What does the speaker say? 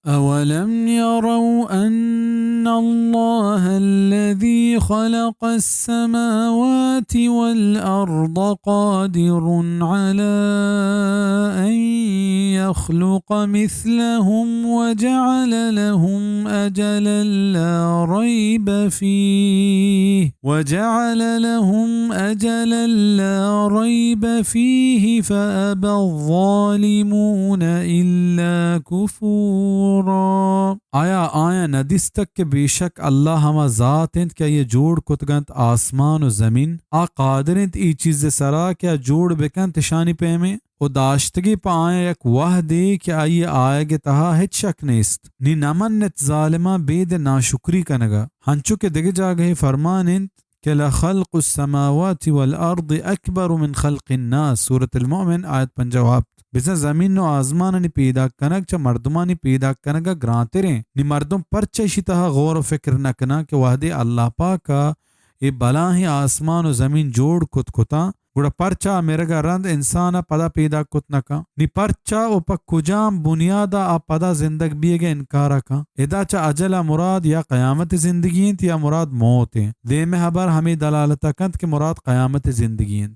أولم يروا أن الله الذي خلق السماوات والأرض قادر على أن يخلق مثلهم وجعل لهم أجلا لا ريب فيه فأبى الظالمون إلا كفورا. आया नदिस तक के बेशक अल्लाह हमा ज़ात इंत क्या ये जोड़ कुतगंत आसमान व ज़मीन आ कादरिंत ई चीज़ सरा क्या जोड़ बेकन तिशानी पे में ओ दाश्तगी पा आया एक वाह दे क्या ये आयगे तहा हिच शक नेस्त नी नमन नित ज़ालिमा बेद नाशुक्री कनगा हंचु के दिगे जा गए फरमान इंत के लखल्क़ुस समावाति वल अर्द अकबर मिन खल्क़िन नास सूरत अल-मोमिन आयत 50 बिज़ा ज़मीन नो आसमान नि पैदा कनक च मर्दमानी पैदा कनगा ग्रांतेरे नि मर्दम पर चशितहा गौर फिक्र नकना के वादे अल्लाह पाका ए बला ही आसमान व ज़मीन जोड़ कुत कुता गुड़ा परचा मेरगा रंद इंसाना पदा पैदा कुत नका नि परचा ओपा कुजाम बुनियादा आ पदा जिंदग बियगे इनकारा का एदा चा अजला मुराद या क़यामत ज़िंदगी या मुराद मौत है दे में हबर हमें दलालता कंत के मुराद क़यामत ज़िंदगी